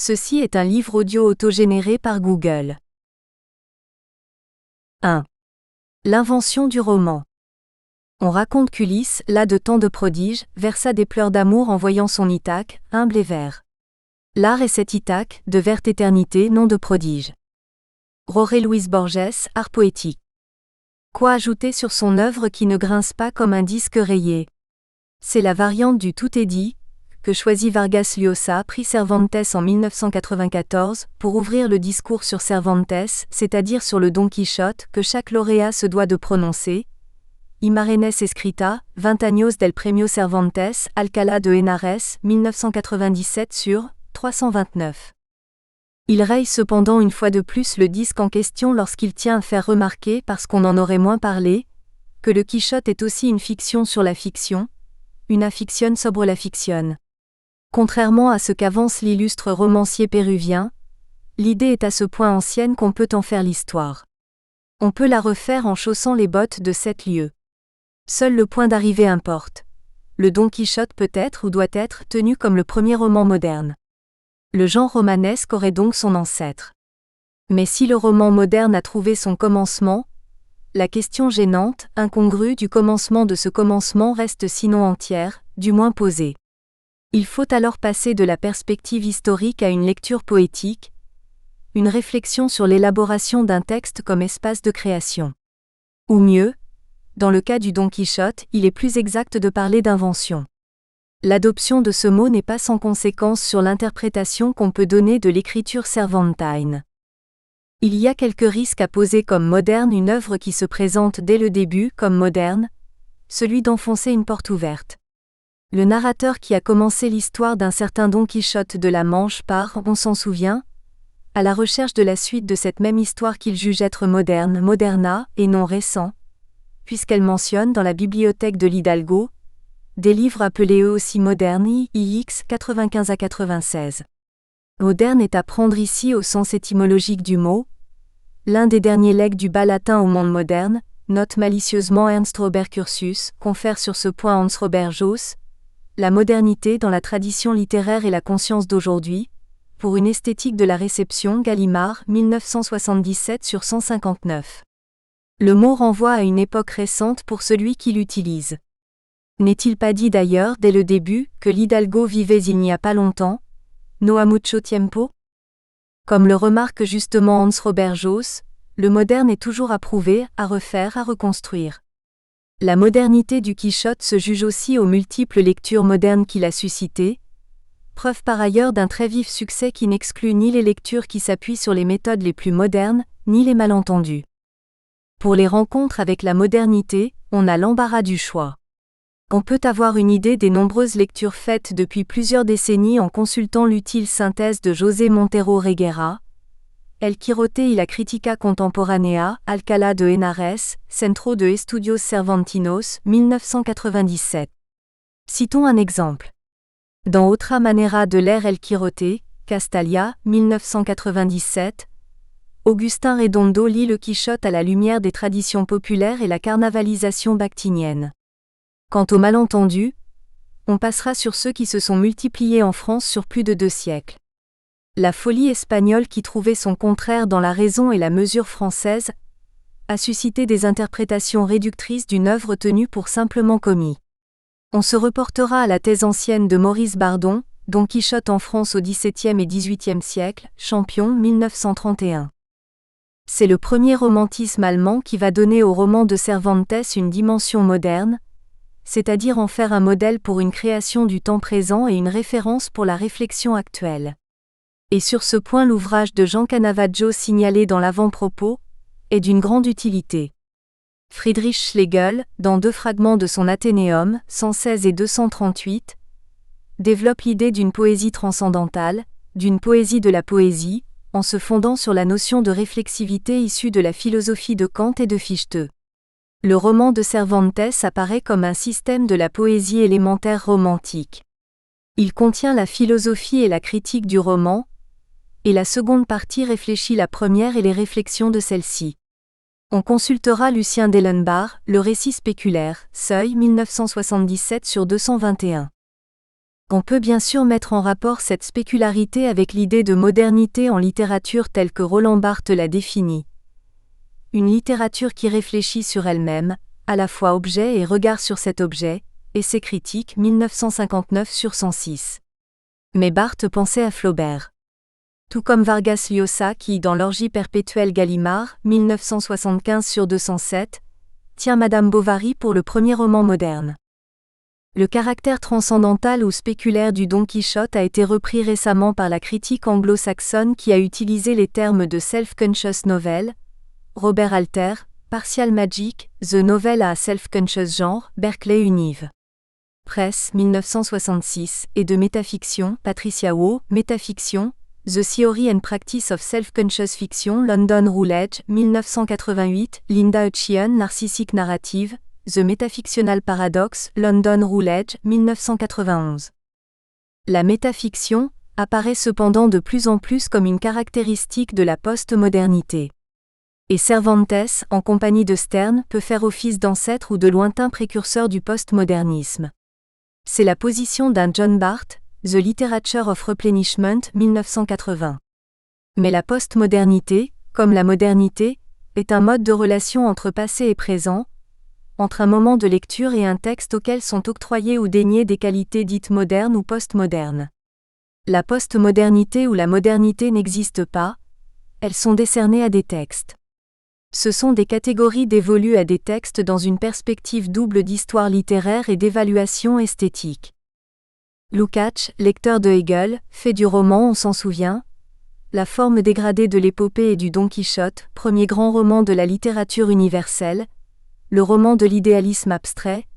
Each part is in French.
Ceci est un livre audio autogénéré par Google. 1. L'invention du roman. On raconte qu'Ulysse, las de tant de prodiges, versa des pleurs d'amour en voyant son Ithaque, humble et vert. L'art est cet Ithaque, de verte éternité, nom de prodige. Jorge Luis Borges, art poétique. Quoi ajouter sur son œuvre qui ne grince pas comme un disque rayé? C'est la variante du tout est dit, que choisit Vargas Llosa prix Cervantes en 1994, pour ouvrir le discours sur Cervantes, c'est-à-dire sur le Don Quichotte, que chaque lauréat se doit de prononcer. Imarenes escrita, 20 años del premio Cervantes, Alcalá de Henares, 1997 sur 329. Il raye cependant une fois de plus le disque en question lorsqu'il tient à faire remarquer, parce qu'on en aurait moins parlé, que le Quichotte est aussi une fiction sur la fiction, une fiction sobre la fiction. Contrairement à ce qu'avance l'illustre romancier péruvien, l'idée est à ce point ancienne qu'on peut en faire l'histoire. On peut la refaire en chaussant les bottes de 7 lieues. Seul le point d'arrivée importe. Le Don Quichotte peut être ou doit être tenu comme le premier roman moderne. Le genre romanesque aurait donc son ancêtre. Mais si le roman moderne a trouvé son commencement, la question gênante, incongrue du commencement de ce commencement reste sinon entière, du moins posée. Il faut alors passer de la perspective historique à une lecture poétique, une réflexion sur l'élaboration d'un texte comme espace de création. Ou mieux, dans le cas du Don Quichotte, il est plus exact de parler d'invention. L'adoption de ce mot n'est pas sans conséquence sur l'interprétation qu'on peut donner de l'écriture cervantine. Il y a quelques risques à poser comme moderne une œuvre qui se présente dès le début comme moderne, celui d'enfoncer une porte ouverte. Le narrateur qui a commencé l'histoire d'un certain Don Quichotte de la Manche part, on s'en souvient, à la recherche de la suite de cette même histoire qu'il juge être moderne, moderna, et non récent, puisqu'elle mentionne dans la bibliothèque de l'Hidalgo des livres appelés eux aussi modernes, IX 95 à 96. Moderne est à prendre ici au sens étymologique du mot, l'un des derniers legs du bas latin au monde moderne, note malicieusement Ernst Robert Curtius, confère sur ce point Hans Robert Jauss, la modernité dans la tradition littéraire et la conscience d'aujourd'hui, pour une esthétique de la réception Gallimard, 1977 sur 159. Le mot renvoie à une époque récente pour celui qui l'utilise. N'est-il pas dit d'ailleurs dès le début que l'Hidalgo vivait il n'y a pas longtemps, no ha mucho tiempo? Comme le remarque justement Hans Robert Jauss, le moderne est toujours à prouver, à refaire, à reconstruire. La modernité du Quichotte se juge aussi aux multiples lectures modernes qu'il a suscitées, preuve par ailleurs d'un très vif succès qui n'exclut ni les lectures qui s'appuient sur les méthodes les plus modernes, ni les malentendus. Pour les rencontres avec la modernité, on a l'embarras du choix. On peut avoir une idée des nombreuses lectures faites depuis plusieurs décennies en consultant l'utile synthèse de José Montero Reguera, El Quijote y la Crítica Contemporánea, Alcalá de Henares, Centro de Estudios Cervantinos, 1997. Citons un exemple. Dans Otra manera de leer El Quijote, Castalia, 1997, Augustin Redondo lit le Quichotte à la lumière des traditions populaires et la carnavalisation bactinienne. Quant aux malentendus, on passera sur ceux qui se sont multipliés en France sur plus de 2 siècles. La folie espagnole qui trouvait son contraire dans la raison et la mesure française a suscité des interprétations réductrices d'une œuvre tenue pour simplement commis. On se reportera à la thèse ancienne de Maurice Bardon, Don Quichotte en France au XVIIe et XVIIIe siècle, Champion 1931. C'est le premier romantisme allemand qui va donner au roman de Cervantes une dimension moderne, c'est-à-dire en faire un modèle pour une création du temps présent et une référence pour la réflexion actuelle. Et sur ce point l'ouvrage de Jean Canavaggio signalé dans l'avant-propos est d'une grande utilité. Friedrich Schlegel, dans 2 fragments de son Athénéum, 116 et 238, développe l'idée d'une poésie transcendantale, d'une poésie de la poésie, en se fondant sur la notion de réflexivité issue de la philosophie de Kant et de Fichte. Le roman de Cervantes apparaît comme un système de la poésie élémentaire romantique. Il contient la philosophie et la critique du roman, et la seconde partie réfléchit la première et les réflexions de celle-ci. On consultera Lucien Dellenbach, Le récit spéculaire, Seuil 1977 sur 221. On peut bien sûr mettre en rapport cette spécularité avec l'idée de modernité en littérature telle que Roland Barthes l'a définie. Une littérature qui réfléchit sur elle-même, à la fois objet et regard sur cet objet, Essai critique 1959 sur 106. Mais Barthes pensait à Flaubert. Tout comme Vargas Llosa qui, dans l'orgie perpétuelle Gallimard, 1975 sur 207, tient Madame Bovary pour le premier roman moderne. Le caractère transcendantal ou spéculaire du Don Quichotte a été repris récemment par la critique anglo-saxonne qui a utilisé les termes de self-conscious novel, Robert Alter, Partial Magic, The Novel a Self-Conscious Genre, Berkeley Univ. Press, 1966, et de métafiction, Patricia Waugh, Métafiction, The Theory and Practice of Self-Conscious Fiction, London Routledge, 1988, Linda Hutcheon, Narcissic Narrative, The Metafictional Paradox, London Routledge, 1991. La métafiction apparaît cependant de plus en plus comme une caractéristique de la postmodernité. Et Cervantes, en compagnie de Sterne, peut faire office d'ancêtre ou de lointain précurseur du postmodernisme. C'est la position d'un John Barth, The Literature of Replenishment, 1980. Mais la postmodernité, comme la modernité, est un mode de relation entre passé et présent, entre un moment de lecture et un texte auquel sont octroyées ou déniées des qualités dites modernes ou postmodernes. La postmodernité ou la modernité n'existent pas, elles sont décernées à des textes. Ce sont des catégories dévolues à des textes dans une perspective double d'histoire littéraire et d'évaluation esthétique. Lukács, lecteur de Hegel, fait du roman, on s'en souvient, la forme dégradée de l'épopée et du Don Quichotte, premier grand roman de la littérature universelle, le roman de l'idéalisme abstrait,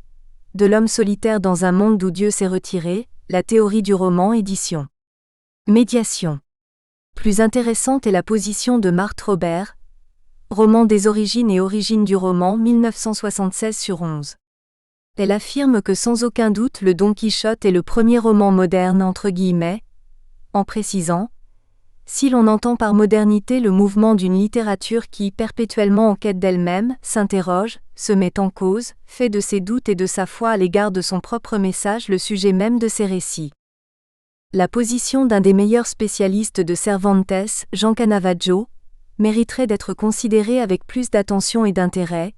de l'homme solitaire dans un monde d'où Dieu s'est retiré, la théorie du roman, édition. Médiation. Plus intéressante est la position de Marthe Robert, Roman des origines et origines du roman 1976 sur 11. Elle affirme que sans aucun doute le Don Quichotte est le premier roman moderne entre guillemets, en précisant « Si l'on entend par modernité le mouvement d'une littérature qui, perpétuellement en quête d'elle-même, s'interroge, se met en cause, fait de ses doutes et de sa foi à l'égard de son propre message le sujet même de ses récits. » La position d'un des meilleurs spécialistes de Cervantes, Jean Canavaggio, mériterait d'être considérée avec plus d'attention et d'intérêt.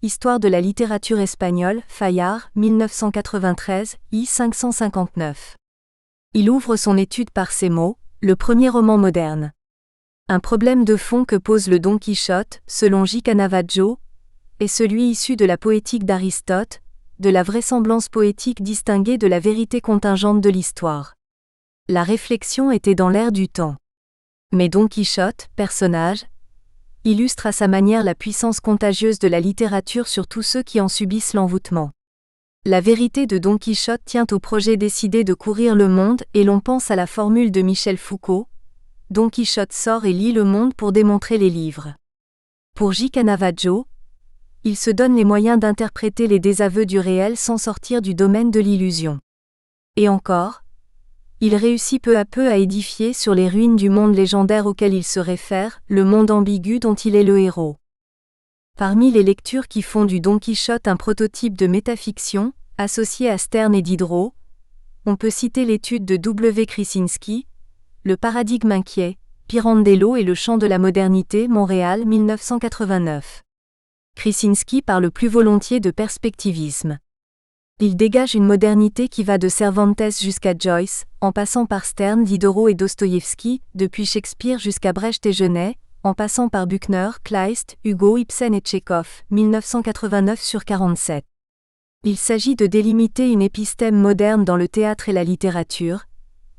Histoire de la littérature espagnole, Fayard, 1993, I. 559. Il ouvre son étude par ces mots, le premier roman moderne. Un problème de fond que pose le Don Quichotte, selon J. Canavaggio, est celui issu de la poétique d'Aristote, de la vraisemblance poétique distinguée de la vérité contingente de l'histoire. La réflexion était dans l'air du temps. Mais Don Quichotte, personnage, illustre à sa manière la puissance contagieuse de la littérature sur tous ceux qui en subissent l'envoûtement. La vérité de Don Quichotte tient au projet décidé de courir le monde et l'on pense à la formule de Michel Foucault, Don Quichotte sort et lit le monde pour démontrer les livres. Pour J. Canavaggio, il se donne les moyens d'interpréter les désaveux du réel sans sortir du domaine de l'illusion. Et encore, il réussit peu à peu à édifier sur les ruines du monde légendaire auquel il se réfère, le monde ambigu dont il est le héros. Parmi les lectures qui font du Don Quichotte un prototype de métafiction, associé à Sterne et Diderot, on peut citer l'étude de W. Krasinski, Le paradigme inquiet, Pirandello et le champ de la modernité, Montréal 1989. Krasinski parle plus volontiers de perspectivisme. Il dégage une modernité qui va de Cervantes jusqu'à Joyce, en passant par Sterne, Diderot et Dostoïevski, depuis Shakespeare jusqu'à Brecht et Genet, en passant par Buchner, Kleist, Hugo, Ibsen et Tchekhov, 1989 sur 47. Il s'agit de délimiter une épistème moderne dans le théâtre et la littérature,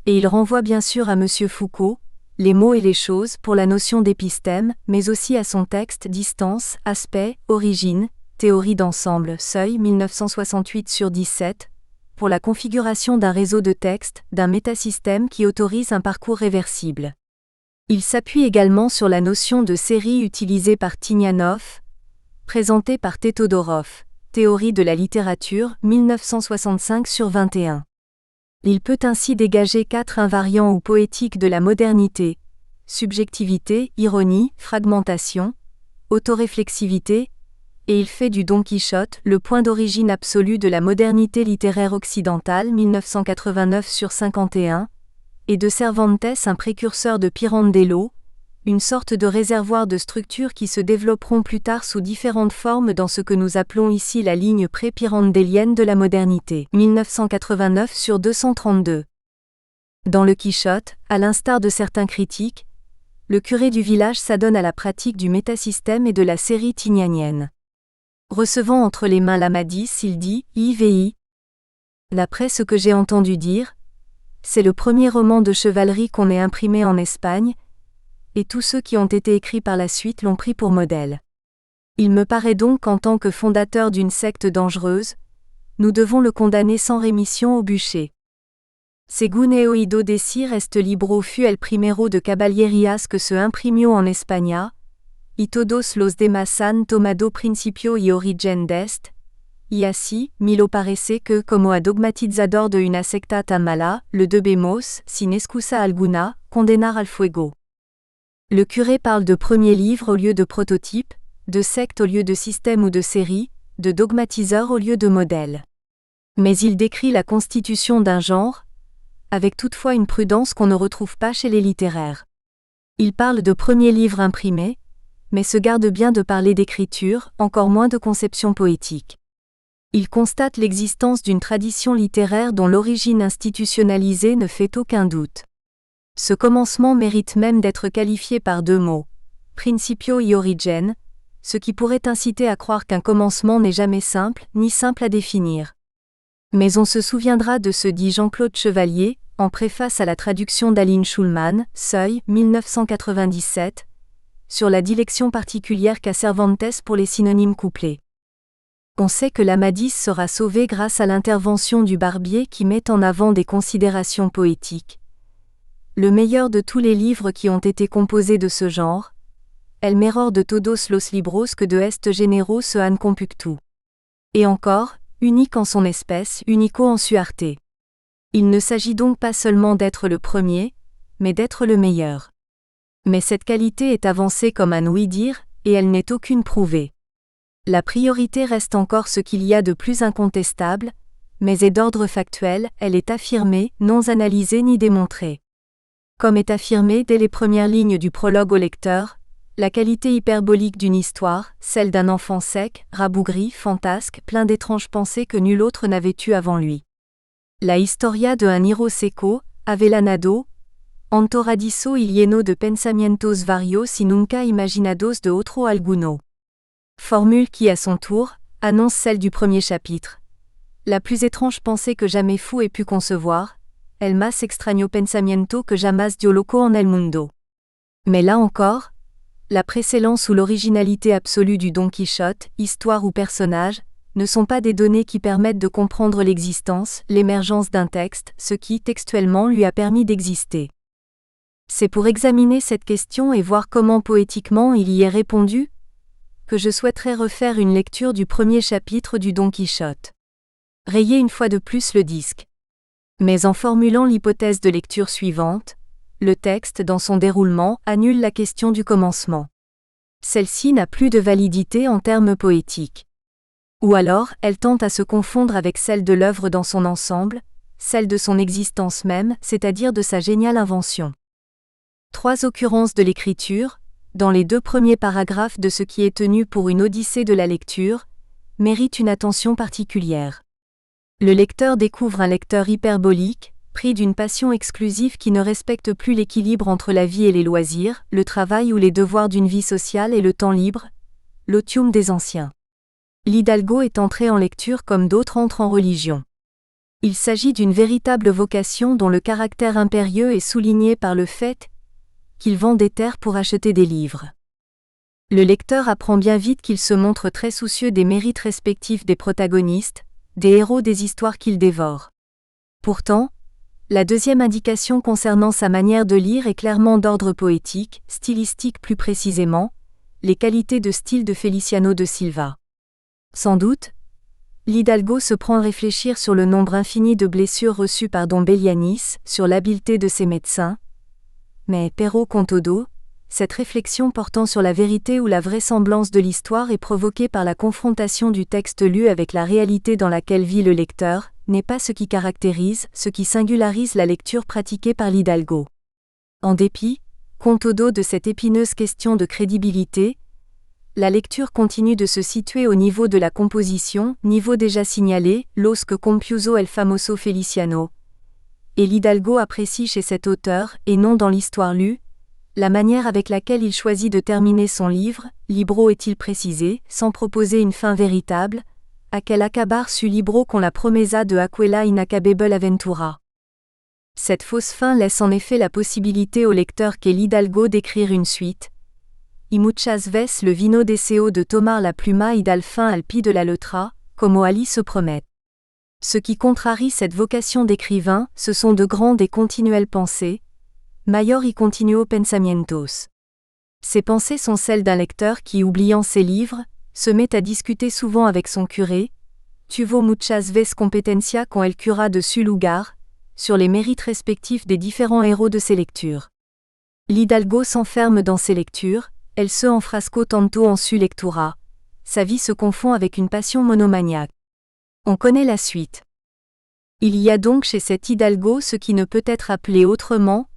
et il renvoie bien sûr à M. Foucault, Les mots et les choses pour la notion d'épistème, mais aussi à son texte Distance, Aspect, Origine, Théorie d'ensemble, Seuil 1968 sur 17, pour la configuration d'un réseau de textes, d'un métasystème qui autorise un parcours réversible. Il s'appuie également sur la notion de série utilisée par Tinianov, présentée par Tetodorov, Théorie de la littérature 1965 sur 21. Il peut ainsi dégager 4 invariants ou poétiques de la modernité: subjectivité, ironie, fragmentation, autoréflexivité, et il fait du Don Quichotte le point d'origine absolu de la modernité littéraire occidentale 1989/51, et de Cervantes un précurseur de Pirandello, une sorte de réservoir de structures qui se développeront plus tard sous différentes formes dans ce que nous appelons ici la ligne pré-pirandélienne de la modernité 1989/232. Dans le Quichotte, à l'instar de certains critiques, le curé du village s'adonne à la pratique du métasystème et de la série tignanienne. Recevant entre les mains l'Amadis, il dit « I.V.I. D'après ce que j'ai entendu dire, c'est le premier roman de chevalerie qu'on ait imprimé en Espagne, et tous ceux qui ont été écrits par la suite l'ont pris pour modèle. Il me paraît donc qu'en tant que fondateur d'une secte dangereuse, nous devons le condamner sans rémission au bûcher. Según he oído decir este libro fue el primero de caballerías que se imprimió en España, y todos los demás han tomado principio y origen d'est, y así, me lo parece que como a dogmatizador de una secta tan mala, le debemos, sin excusa alguna, condenar al fuego. Le curé parle de premier livre au lieu de prototype, de secte au lieu de système ou de série, de dogmatiseur au lieu de modèle. Mais il décrit la constitution d'un genre, avec toutefois une prudence qu'on ne retrouve pas chez les littéraires. Il parle de premier livre imprimé, mais se garde bien de parler d'écriture, encore moins de conception poétique. Il constate l'existence d'une tradition littéraire dont l'origine institutionnalisée ne fait aucun doute. Ce commencement mérite même d'être qualifié par deux mots, principio y origen, ce qui pourrait inciter à croire qu'un commencement n'est jamais simple, ni simple à définir. Mais on se souviendra de ce dit Jean-Claude Chevalier, en préface à la traduction d'Aline Schulman, Seuil, 1997, sur la dilection particulière qu'a Cervantes pour les synonymes couplés. On sait que l'Amadis sera sauvé grâce à l'intervention du barbier qui met en avant des considérations poétiques. Le meilleur de tous les livres qui ont été composés de ce genre, el mejor de todos los libros que de este género se han compuctu. Et encore, unique en son espèce, unico en su arte. Il ne s'agit donc pas seulement d'être le premier, mais d'être le meilleur. Mais cette qualité est avancée comme un ouï-dire, et elle n'est aucune prouvée. La priorité reste encore ce qu'il y a de plus incontestable, mais est d'ordre factuel, elle est affirmée, non analysée ni démontrée. Comme est affirmé dès les premières lignes du prologue au lecteur, la qualité hyperbolique d'une histoire, celle d'un enfant sec, rabougri, fantasque, plein d'étranges pensées que nul autre n'avait eues avant lui. La historia de un hiro seco, avellanado, antoradizo y lleno de pensamientos varios y nunca imaginados de otro alguno. Formule qui, à son tour, annonce celle du premier chapitre. La plus étrange pensée que jamais fou ait pu concevoir, el más extraño pensamiento que jamás dio loco en el mundo. Mais là encore, la précédence ou l'originalité absolue du Don Quichotte, histoire ou personnage, ne sont pas des données qui permettent de comprendre l'existence, l'émergence d'un texte, ce qui, textuellement, lui a permis d'exister. C'est pour examiner cette question et voir comment poétiquement il y est répondu, que je souhaiterais refaire une lecture du premier chapitre du Don Quichotte. Rayez une fois de plus le disque. Mais en formulant l'hypothèse de lecture suivante, le texte, dans son déroulement, annule la question du commencement. Celle-ci n'a plus de validité en termes poétiques. Ou alors, elle tente à se confondre avec celle de l'œuvre dans son ensemble, celle de son existence même, c'est-à-dire de sa géniale invention. Trois occurrences de l'écriture, dans les deux premiers paragraphes de ce qui est tenu pour une odyssée de la lecture, méritent une attention particulière. Le lecteur découvre un lecteur hyperbolique, pris d'une passion exclusive qui ne respecte plus l'équilibre entre la vie et les loisirs, le travail ou les devoirs d'une vie sociale et le temps libre, l'otium des anciens. L'Hidalgo est entré en lecture comme d'autres entrent en religion. Il s'agit d'une véritable vocation dont le caractère impérieux est souligné par le fait qu'il vend des terres pour acheter des livres. Le lecteur apprend bien vite qu'il se montre très soucieux des mérites respectifs des protagonistes, des héros des histoires qu'il dévore. Pourtant, la deuxième indication concernant sa manière de lire est clairement d'ordre poétique, stylistique plus précisément, les qualités de style de Feliciano de Silva. Sans doute, l'Hidalgo se prend à réfléchir sur le nombre infini de blessures reçues par Don Belianis, sur l'habileté de ses médecins, mais Pero con todo, cette réflexion portant sur la vérité ou la vraisemblance de l'histoire est provoquée par la confrontation du texte lu avec la réalité dans laquelle vit le lecteur, n'est pas ce qui caractérise, ce qui singularise la lecture pratiquée par l'Hidalgo. En dépit, compte au dos de cette épineuse question de crédibilité, la lecture continue de se situer au niveau de la composition, niveau déjà signalé, los que compuso el famoso Feliciano. Et l'Hidalgo apprécie chez cet auteur, et non dans l'histoire lue, la manière avec laquelle il choisit de terminer son livre, libro est-il précisé, sans proposer une fin véritable, aquel acabar su libro con la promesa de aquella inacabable aventura. Cette fausse fin laisse en effet la possibilité au lecteur qu'est l'Hidalgo d'écrire une suite. Y muchas veces le vino deseo de tomar la pluma y dar fin al pie de la letra, como Ali se promette. Ce qui contrarie cette vocation d'écrivain, ce sont de grandes et continuelles pensées, mayor y continuo pensamientos. Ces pensées sont celles d'un lecteur qui, oubliant ses livres, se met à discuter souvent avec son curé, tuvo muchas veces competencia con el cura de su lugar, sur les mérites respectifs des différents héros de ses lectures. L'Hidalgo s'enferme dans ses lectures, elle se enfrasco tanto en su lectura. Sa vie se confond avec une passion monomaniaque. On connaît la suite. Il y a donc chez cet Hidalgo ce qui ne peut être appelé autrement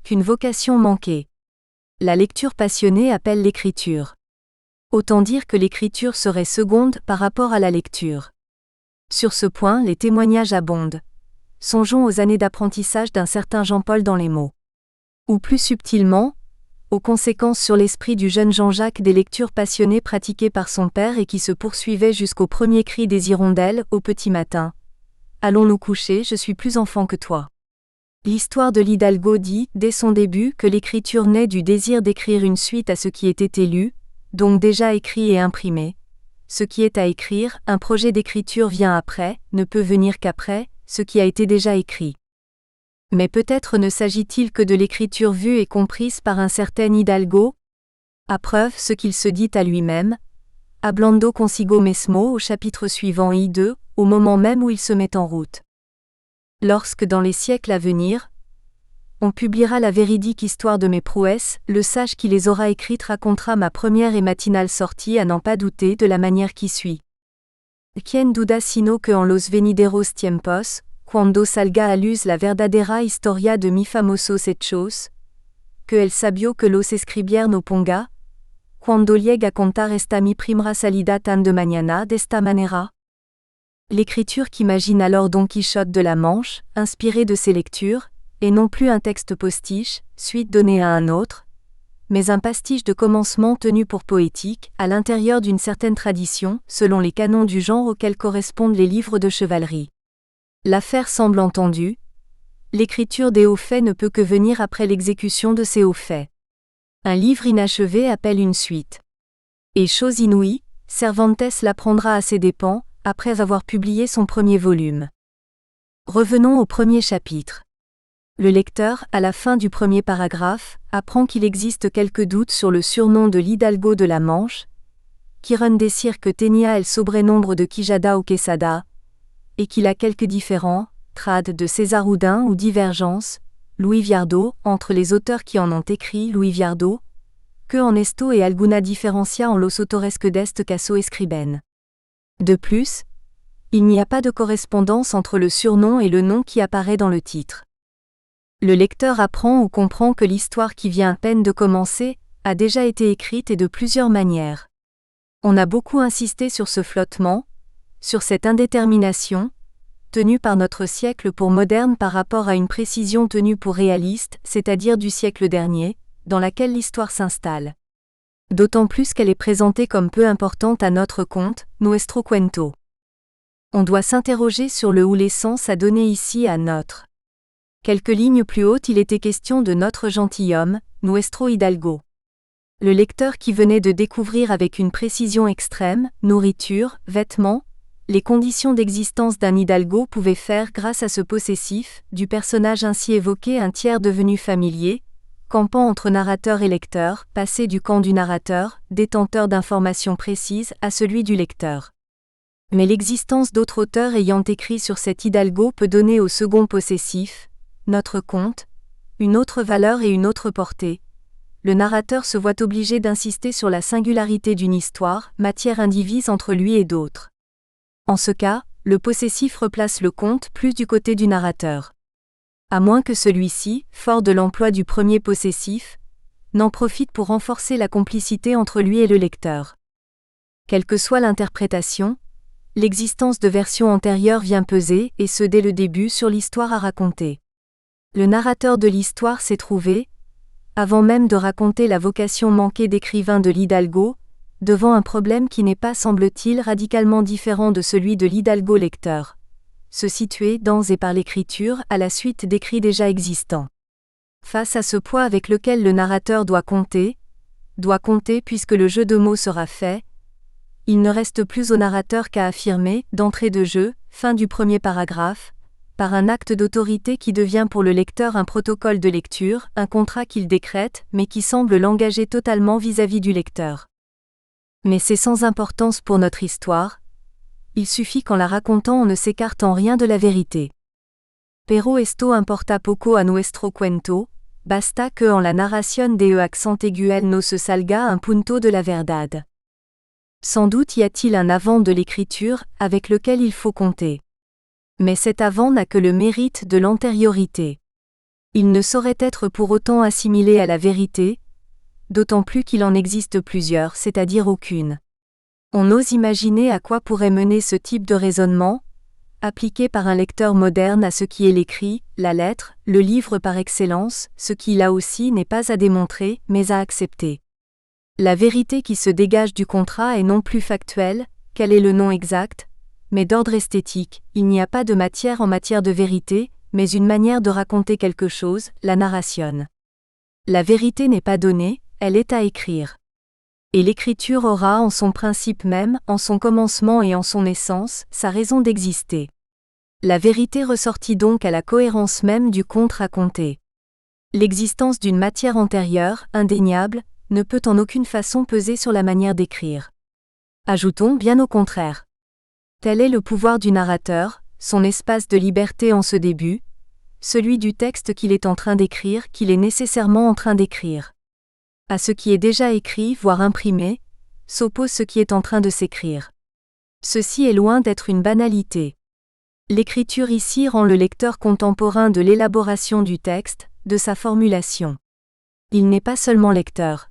qu'une vocation manquée. La lecture passionnée appelle l'écriture. Autant dire que l'écriture serait seconde par rapport à la lecture. Sur ce point, les témoignages abondent. Songeons aux années d'apprentissage d'un certain Jean-Paul dans les mots. Ou plus subtilement, aux conséquences sur l'esprit du jeune Jean-Jacques des lectures passionnées pratiquées par son père et qui se poursuivaient jusqu'au premier cri des hirondelles au petit matin. Allons nous coucher, je suis plus enfant que toi. L'histoire de l'Hidalgo dit, dès son début, que l'écriture naît du désir d'écrire une suite à ce qui était lu, donc déjà écrit et imprimé. Ce qui est à écrire, un projet d'écriture vient après, ne peut venir qu'après, ce qui a été déjà écrit. Mais peut-être ne s'agit-il que de l'écriture vue et comprise par un certain Hidalgo? À preuve ce qu'il se dit à lui-même, hablando consigo mesmo au chapitre suivant I2, au moment même où il se met en route. Lorsque dans les siècles à venir, on publiera la véridique histoire de mes prouesses, le sage qui les aura écrites racontera ma première et matinale sortie à n'en pas douter de la manière qui suit. Quien duda sino que en los venideros tiempos, cuando salga a luz la verdadera historia de mi famosos hechos, que el sabio que los escribieron ponga, cuando llegue a contar esta mi primera salida tan de mañana d'esta manera. L'écriture qu'imagine alors Don Quichotte de la Manche, inspirée de ses lectures, et non plus un texte postiche, suite donnée à un autre, mais un pastiche de commencement tenu pour poétique, à l'intérieur d'une certaine tradition, selon les canons du genre auxquels correspondent les livres de chevalerie. L'affaire semble entendue. L'écriture des hauts faits ne peut que venir après l'exécution de ces hauts faits. Un livre inachevé appelle une suite. Et chose inouïe, Cervantes l'apprendra à ses dépens, après avoir publié son premier volume. Revenons au premier chapitre. Le lecteur, à la fin du premier paragraphe, apprend qu'il existe quelques doutes sur le surnom de l'Hidalgo de la Manche, quieren decir que tenía el sobrenombre de Quijada ou Quesada, et qu'il a quelques différends, trad de César Houdin ou divergences, Louis Viardot, entre les auteurs qui en ont écrit Louis Viardot, que en esto et alguna diferencia en los autores que d'este caso escriben. De plus, il n'y a pas de correspondance entre le surnom et le nom qui apparaît dans le titre. Le lecteur apprend ou comprend que l'histoire qui vient à peine de commencer a déjà été écrite et de plusieurs manières. On a beaucoup insisté sur ce flottement, sur cette indétermination, tenue par notre siècle pour moderne par rapport à une précision tenue pour réaliste, c'est-à-dire du siècle dernier, dans laquelle l'histoire s'installe. D'autant plus qu'elle est présentée comme peu importante à notre compte, nuestro cuento. On doit s'interroger sur le ou l'essence à donner ici à notre. Quelques lignes plus hautes il était question de notre gentilhomme, nuestro Hidalgo. Le lecteur qui venait de découvrir avec une précision extrême, nourriture, vêtements, les conditions d'existence d'un Hidalgo pouvait faire grâce à ce possessif, du personnage ainsi évoqué un tiers devenu familier, campant entre narrateur et lecteur, passé du camp du narrateur, détenteur d'informations précises, à celui du lecteur. Mais l'existence d'autres auteurs ayant écrit sur cet Hidalgo peut donner au second possessif, notre conte, une autre valeur et une autre portée. le narrateur se voit obligé d'insister sur la singularité d'une histoire, matière indivise entre lui et d'autres. En ce cas, le possessif replace le conte plus du côté du narrateur. À moins que celui-ci, fort de l'emploi du premier possessif, n'en profite pour renforcer la complicité entre lui et le lecteur. Quelle que soit l'interprétation, l'existence de versions antérieures vient peser, et ce dès le début, sur l'histoire à raconter. Le narrateur de l'histoire s'est trouvé, avant même de raconter la vocation manquée d'écrivain de l'Hidalgo, devant un problème qui n'est pas, semble-t-il, radicalement différent de celui de l'Hidalgo lecteur: se situer dans et par l'écriture à la suite d'écrits déjà existants. Face à ce poids avec lequel le narrateur doit compter puisque le jeu de mots sera fait, il ne reste plus au narrateur qu'à affirmer, d'entrée de jeu, fin du premier paragraphe, par un acte d'autorité qui devient pour le lecteur un protocole de lecture, un contrat qu'il décrète, mais qui semble l'engager totalement vis-à-vis du lecteur. Mais c'est sans importance pour notre histoire, il suffit qu'en la racontant on ne s'écarte en rien de la vérité. Pero esto importa poco a nuestro cuento, basta que en la narración de accent aigu él no se salga un punto de la verdad. Sans doute y a-t-il un avant de l'écriture, avec lequel il faut compter. Mais cet avant n'a que le mérite de l'antériorité. Il ne saurait être pour autant assimilé à la vérité, d'autant plus qu'il en existe plusieurs, c'est-à-dire aucune. On ose imaginer à quoi pourrait mener ce type de raisonnement, appliqué par un lecteur moderne à ce qui est l'écrit, la lettre, le livre par excellence, ce qui là aussi n'est pas à démontrer, mais à accepter. La vérité qui se dégage du contrat est non plus factuelle, quel est le nom exact, mais d'ordre esthétique. Il n'y a pas de matière en matière de vérité, mais une manière de raconter quelque chose, la narration. La vérité n'est pas donnée, elle est à écrire. Et l'écriture aura en son principe même, en son commencement et en son essence, sa raison d'exister. La vérité ressortit donc à la cohérence même du conte raconté. L'existence d'une matière antérieure, indéniable, ne peut en aucune façon peser sur la manière d'écrire. Ajoutons bien au contraire. Tel est le pouvoir du narrateur, son espace de liberté en ce début, celui du texte qu'il est en train d'écrire, qu'il est nécessairement en train d'écrire. À ce qui est déjà écrit, voire imprimé, s'oppose ce qui est en train de s'écrire. Ceci est loin d'être une banalité. L'écriture ici rend le lecteur contemporain de l'élaboration du texte, de sa formulation. Il n'est pas seulement lecteur.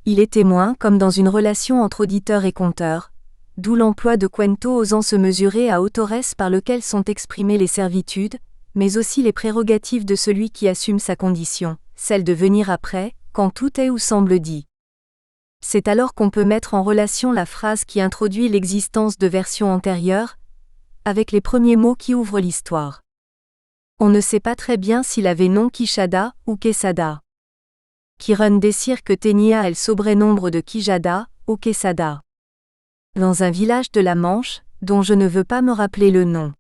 Il est témoin comme dans une relation entre auditeur et conteur, d'où l'emploi de cuento osant se mesurer à autores par lequel sont exprimées les servitudes, mais aussi les prérogatives de celui qui assume sa condition, celle de venir après, quand tout est ou semble dit. C'est alors qu'on peut mettre en relation la phrase qui introduit l'existence de versions antérieures, avec les premiers mots qui ouvrent l'histoire. On ne sait pas très bien s'il avait nom Quixada ou Quesada. Quiron decir que tenía el sobrenombre de Quijada, ou Quesada. Dans un village de la Manche, dont je ne veux pas me rappeler le nom.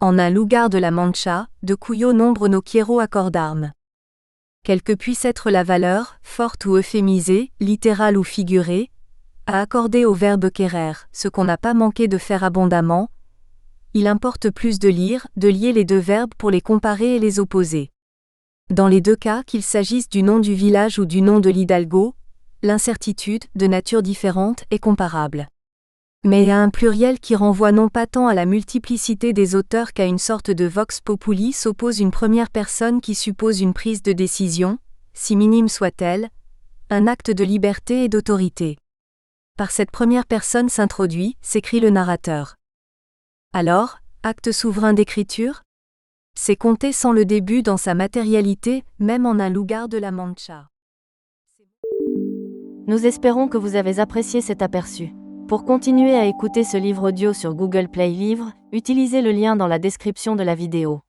En un lugar de la Mancha, de cuyo nombre no quiero acordarme. Quelle que puisse être la valeur, forte ou euphémisée, littérale ou figurée, à accorder au verbe querer, ce qu'on n'a pas manqué de faire abondamment, il importe plus de lire, de lier les deux verbes pour les comparer et les opposer. Dans les deux cas, qu'il s'agisse du nom du village ou du nom de l'Hidalgo, l'incertitude, de nature différente, est comparable. Mais à un pluriel qui renvoie non pas tant à la multiplicité des auteurs qu'à une sorte de vox populi s'oppose une première personne qui suppose une prise de décision, si minime soit-elle, un acte de liberté et d'autorité. Par cette première personne s'introduit, s'écrit le narrateur. Alors, acte souverain d'écriture ? C'est compter sans le début dans sa matérialité, même en un lugar de la Mancha. Nous espérons que vous avez apprécié cet aperçu. Pour continuer à écouter ce livre audio sur Google Play Livres, utilisez le lien dans la description de la vidéo.